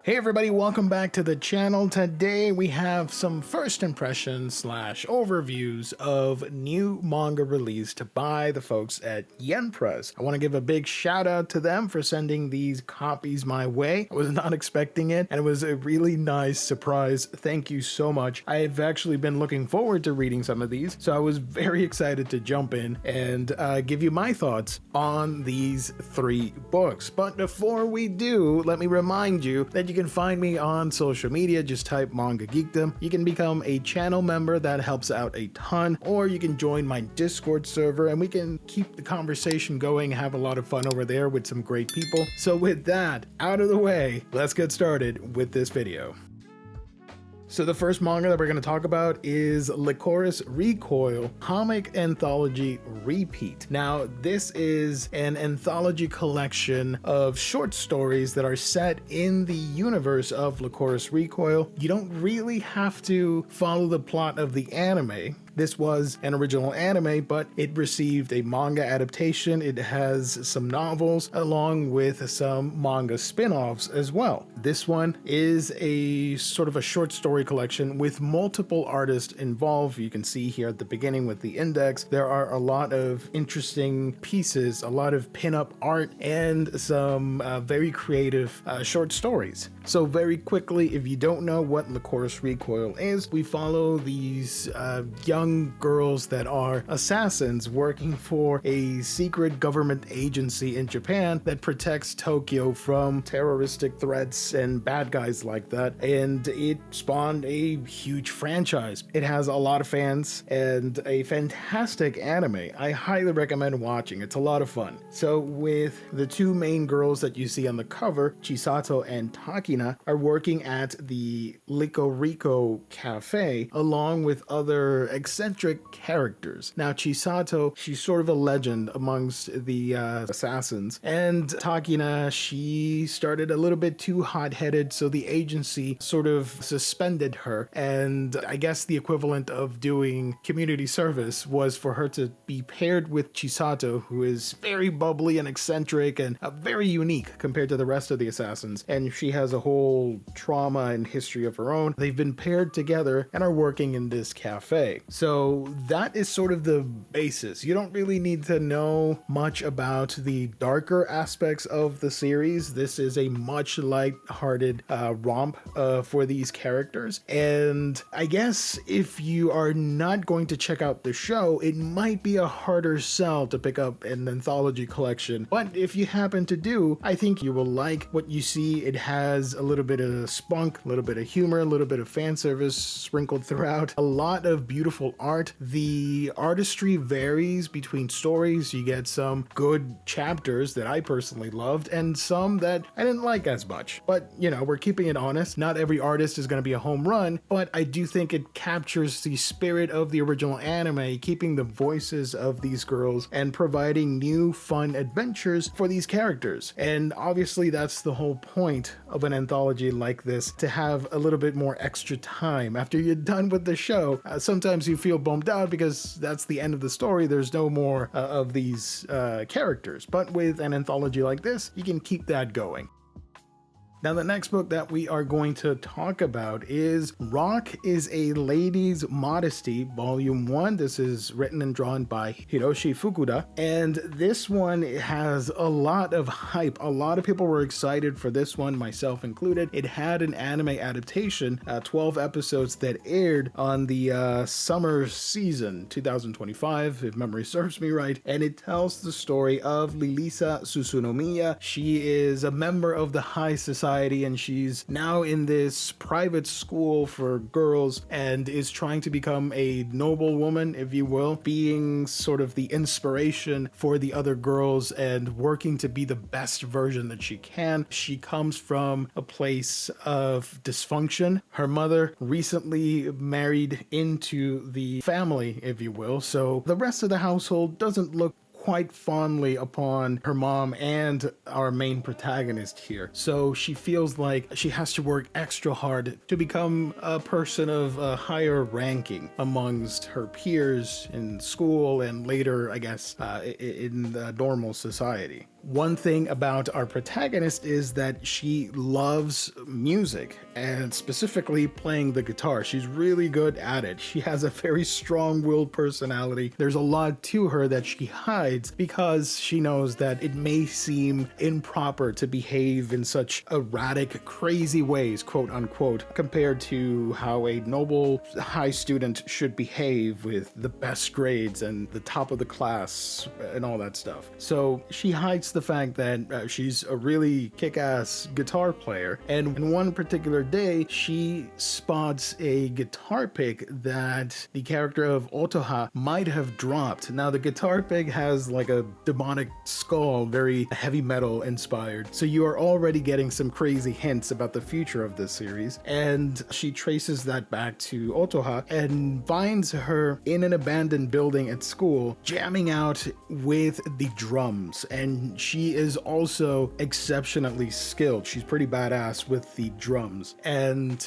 Hey everybody, welcome back to the channel. Today we have some first impressions slash overviews of new manga released by the folks at Yen Press. I want to give a big shout out to them for sending these copies my way. I was not expecting it, and it was a really nice surprise. Thank you so much. I've actually been looking forward to reading some of these, so I was very excited to jump in and give you my thoughts on these three books. But before we do, let me remind you that you can find me on social media. Just type Manga GEEKDOM. You can become a channel member. That helps out a ton. Or you can join my Discord server and we can keep the conversation going, have a lot of fun over there with some great people. So with that out of the way, let's get started with this video. So the first manga that we're going to talk about is Lycoris Recoil Comic Anthology Repeat. Now, this is an anthology collection of short stories that are set in the universe of Lycoris Recoil. You don't really have to follow the plot of the anime. This was an original anime, but it received a manga adaptation. It has some novels along with some manga spin-offs as well. This one is a sort of a short story collection with multiple artists involved. You can see here at the beginning with the index, there are a lot of interesting pieces, a lot of pin-up art, and some very creative short stories. So very quickly, if you don't know what Lycoris Recoil is, we follow these young girls that are assassins working for a secret government agency in Japan that protects Tokyo from terroristic threats and bad guys like that. And it spawned a huge franchise. It has a lot of fans and a fantastic anime. I highly recommend watching. It's a lot of fun. So with the two main girls that you see on the cover, Chisato and Takina, are working at the Lycoris Cafe along with other eccentric characters. Now Chisato, she's sort of a legend amongst the assassins, and Takina, she started a little bit too hot-headed, so the agency sort of suspended her, and I guess the equivalent of doing community service was for her to be paired with Chisato, who is very bubbly and eccentric and very unique compared to the rest of the assassins, and she has a whole trauma and history of her own. They've been paired together and are working in this cafe. So that is sort of the basis. You don't really need to know much about the darker aspects of the series. This is a much light-hearted romp for these characters. And I guess if you are not going to check out the show, it might be a harder sell to pick up an anthology collection. But if you happen to do, I think you will like what you see. It has a little bit of spunk, a little bit of humor, a little bit of fan service sprinkled throughout, a lot of beautiful art. The artistry varies between stories. You get some good chapters that I personally loved and some that I didn't like as much. But, you know, we're keeping it honest. Not every artist is going to be a home run, but I do think it captures the spirit of the original anime, keeping the voices of these girls and providing new fun adventures for these characters. And obviously that's the whole point of an anthology like this, to have a little bit more extra time. After you're done with the show, sometimes you feel bummed out because that's the end of the story. There's no more of these characters. But with an anthology like this, you can keep that going. Now, the next book that we are going to talk about is Rock is a Lady's Modesty, Volume 1. This is written and drawn by Hiroshi Fukuda. And this one has a lot of hype. A lot of people were excited for this one, myself included. It had an anime adaptation, 12 episodes that aired on the summer season, 2025, if memory serves me right. And it tells the story of Lilisa Susunomiya. She is a member of the high society, and she's now in this private school for girls and is trying to become a noble woman, if you will, being sort of the inspiration for the other girls and working to be the best version that she can. She comes from a place of dysfunction. Her mother recently married into the family, if you will, so the rest of the household doesn't look quite fondly upon her mom and our main protagonist here. So she feels like she has to work extra hard to become a person of a higher ranking amongst her peers in school and later, I guess, in the normal society. One thing about our protagonist is that she loves music, and specifically playing the guitar. She's really good at it. She has a very strong-willed personality. There's a lot to her that she hides because she knows that it may seem improper to behave in such erratic, crazy ways, quote unquote, compared to how a noble high student should behave with the best grades and the top of the class and all that stuff. So she hides the fact that she's a really kick-ass guitar player, and one particular day she spots a guitar pick that the character of Otoha might have dropped. Now the guitar pick has like a demonic skull, very heavy metal inspired, so you are already getting some crazy hints about the future of this series, and she traces that back to Otoha and finds her in an abandoned building at school jamming out with the drums, and she is also exceptionally skilled. She's pretty badass with the drums, and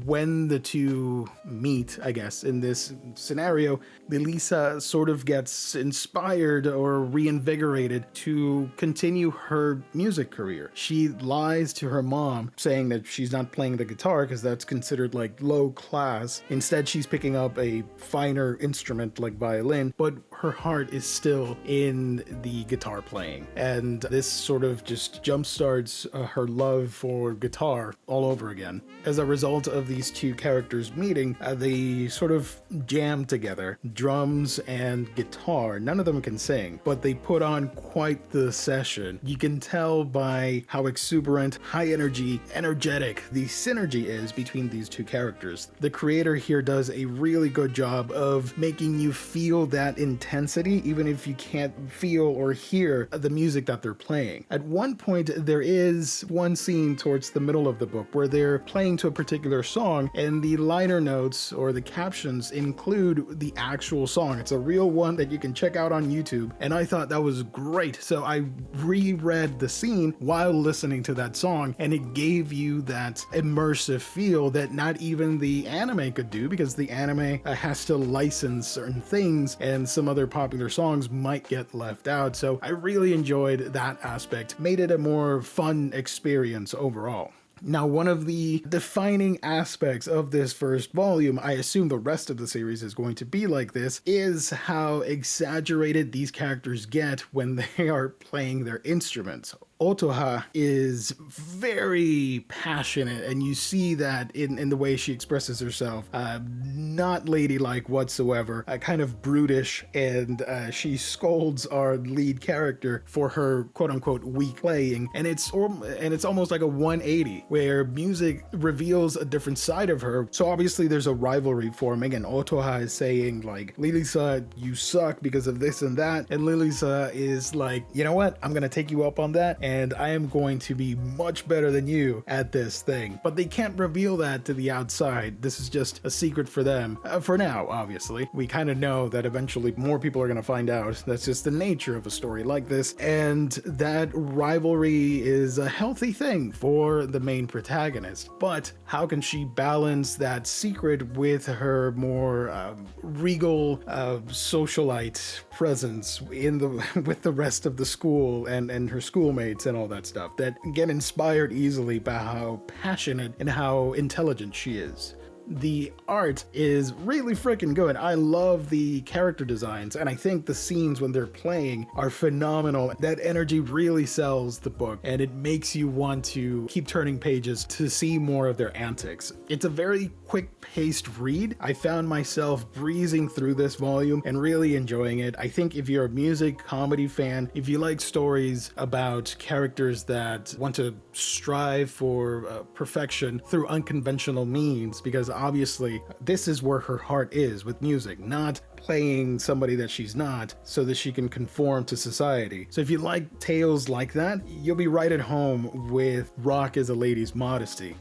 when the two meet, I guess, in this scenario, Lilisa sort of gets inspired or reinvigorated to continue her music career. She lies to her mom saying that she's not playing the guitar because that's considered like low class. Instead, she's picking up a finer instrument like violin, but her heart is still in the guitar playing. And this sort of just jumpstarts her love for guitar all over again. As a result of these two characters meeting, they sort of jam together, drums and guitar. None of them can sing, but they put on quite the session. You can tell by how exuberant, high energy, energetic the synergy is between these two characters. The creator here does a really good job of making you feel that intensity, even if you can't feel or hear the music that they're playing. At one point, there is one scene towards the middle of the book where they're playing to a particular song, and the liner notes or the captions include the actual song. It's a real one that you can check out on YouTube, and I thought that was great. So I reread the scene while listening to that song, and it gave you that immersive feel that not even the anime could do, because the anime has to license certain things and some other popular songs might get left out. So I really enjoyed that aspect, made it a more fun experience overall. Now, one of the defining aspects of this first volume, I assume the rest of the series is going to be like this, is how exaggerated these characters get when they are playing their instruments. Otoha is very passionate, and you see that in the way she expresses herself. Not ladylike whatsoever, kind of brutish, and she scolds our lead character for her quote-unquote weak playing, and it's almost like a 180, where music reveals a different side of her. So obviously there's a rivalry forming, and Otoha is saying like, Lilisa, you suck because of this and that, and Lilisa is like, you know what, I'm gonna take you up on that, and I am going to be much better than you at this thing. But they can't reveal that to the outside. This is just a secret for them. For now, obviously. We kind of know that eventually more people are going to find out. That's just the nature of a story like this. And that rivalry is a healthy thing for the main protagonist. But how can she balance that secret with her more regal socialite presence in with the rest of the school and her schoolmates and all that stuff, that get inspired easily by how passionate and how intelligent she is? The art is really freaking good. I love the character designs, and I think the scenes when they're playing are phenomenal. That energy really sells the book, and it makes you want to keep turning pages to see more of their antics. It's a very quick-paced read. I found myself breezing through this volume and really enjoying it. I think if you're a music comedy fan, if you like stories about characters that want to strive for perfection through unconventional means, because obviously this is where her heart is with music, not playing somebody that she's not so that she can conform to society. So if you like tales like that, you'll be right at home with Rock is a Lady's Modesty.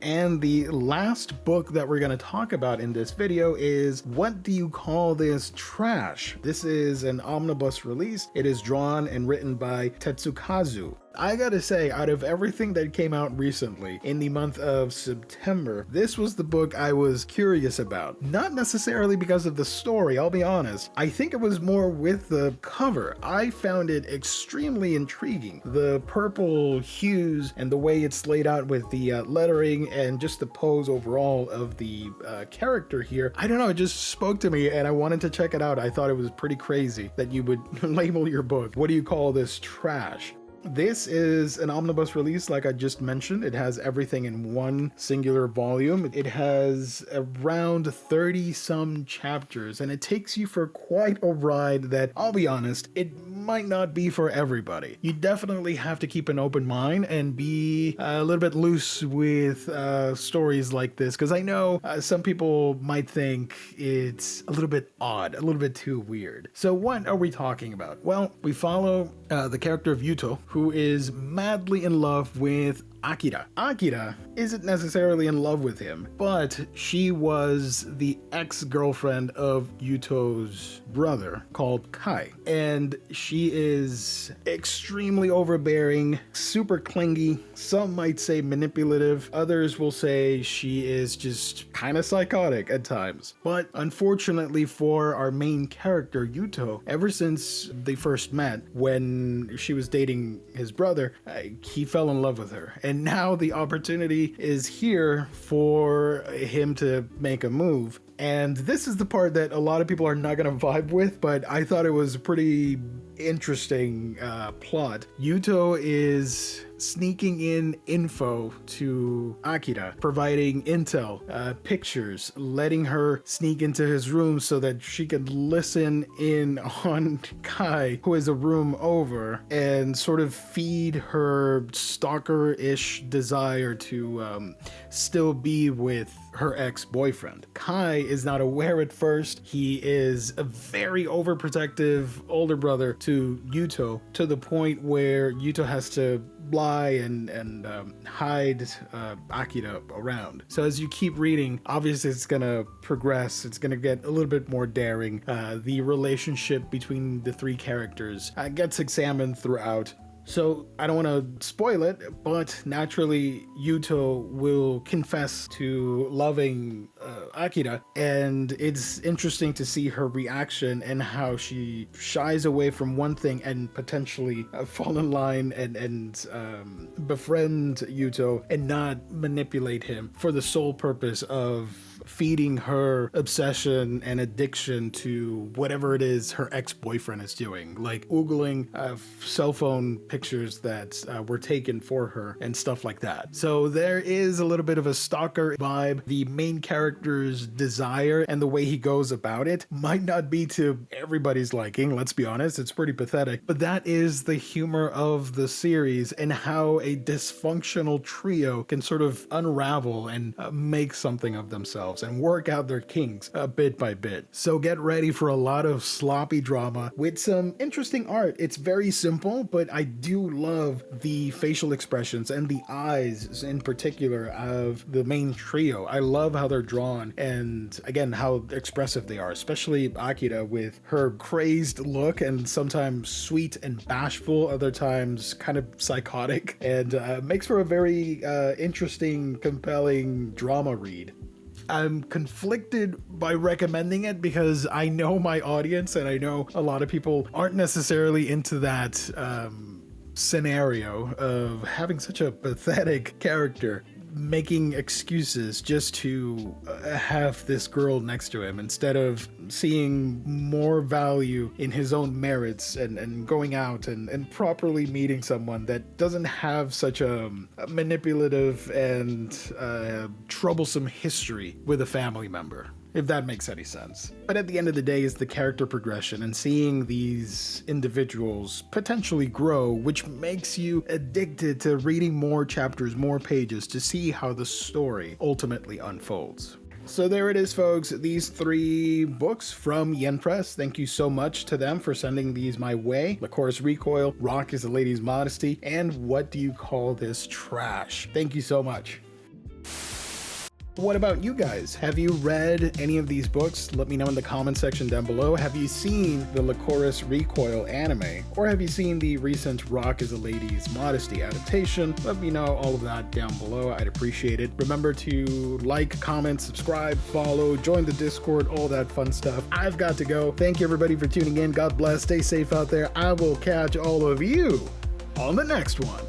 And the last book that we're going to talk about in this video is What Do You Call This Trash? This is an omnibus release. It is drawn and written by Tetsukazu. I gotta say, out of everything that came out recently in the month of September, this was the book I was curious about. Not necessarily because of the story, I'll be honest. I think it was more with the cover. I found it extremely intriguing. The purple hues and the way it's laid out with the lettering and just the pose overall of the character here. I don't know, it just spoke to me and I wanted to check it out. I thought it was pretty crazy that you would label your book. What do you call this? Trash. This is an omnibus release, like I just mentioned. It has everything in one singular volume. It has around 30 some chapters, and it takes you for quite a ride that, I'll be honest, it might not be for everybody. You definitely have to keep an open mind and be a little bit loose with stories like this, because I know some people might think it's a little bit odd, a little bit too weird. So what are we talking about? Well, we follow the character of Yuto, who is madly in love with Akira. Akira isn't necessarily in love with him, but she was the ex-girlfriend of Yuto's brother called Kai. And she is extremely overbearing, super clingy, some might say manipulative, others will say she is just kind of psychotic at times. But unfortunately for our main character, Yuto, ever since they first met, when she was dating his brother, he fell in love with her. And now the opportunity is here for him to make a move. And this is the part that a lot of people are not going to vibe with, but I thought it was a pretty interesting plot. Yuto is sneaking in info to Akira, providing intel, pictures, letting her sneak into his room so that she could listen in on Kai, who is a room over, and sort of feed her stalker-ish desire to still be with her ex-boyfriend. Kai is not aware at first. He is a very overprotective older brother to Yuto, to the point where Yuto has to lie and hide Akira around. So as you keep reading, obviously it's gonna progress. It's gonna get a little bit more daring. The relationship between the three characters gets examined throughout. So I don't want to spoil it, but naturally Yuto will confess to loving Akira, and it's interesting to see her reaction and how she shies away from one thing and potentially fall in line and befriend Yuto and not manipulate him for the sole purpose of feeding her obsession and addiction to whatever it is her ex-boyfriend is doing, like oogling cell phone pictures that were taken for her and stuff like that. So there is a little bit of a stalker vibe. The main character's desire and the way he goes about it might not be to everybody's liking, let's be honest, it's pretty pathetic, but that is the humor of the series and how a dysfunctional trio can sort of unravel and make something of themselves and work out their kinks bit by bit. So get ready for a lot of sloppy drama with some interesting art. It's very simple, but I do love the facial expressions and the eyes in particular of the main trio. I love how they're drawn and again how expressive they are, especially Akira with her crazed look and sometimes sweet and bashful, other times kind of psychotic, and makes for a very interesting, compelling drama read. I'm conflicted by recommending it because I know my audience and I know a lot of people aren't necessarily into that scenario of having such a pathetic character making excuses just to have this girl next to him instead of seeing more value in his own merits and going out and properly meeting someone that doesn't have such a manipulative and troublesome history with a family member, if that makes any sense. But at the end of the day is the character progression and seeing these individuals potentially grow, which makes you addicted to reading more chapters, more pages to see how the story ultimately unfolds. So there it is, folks. These 3 books from Yen Press. Thank you so much to them for sending these my way. Lycoris Recoil, Rock is a Lady's Modesty, and What Do You Call This Trash? Thank you so much. What about you guys? Have you read any of these books? Let me know in the comment section down below. Have you seen the Lycoris Recoil anime? Or have you seen the recent Rock is a Lady's Modesty adaptation? Let me know all of that down below. I'd appreciate it. Remember to like, comment, subscribe, follow, join the Discord, all that fun stuff. I've got to go. Thank you everybody for tuning in. God bless. Stay safe out there. I will catch all of you on the next one.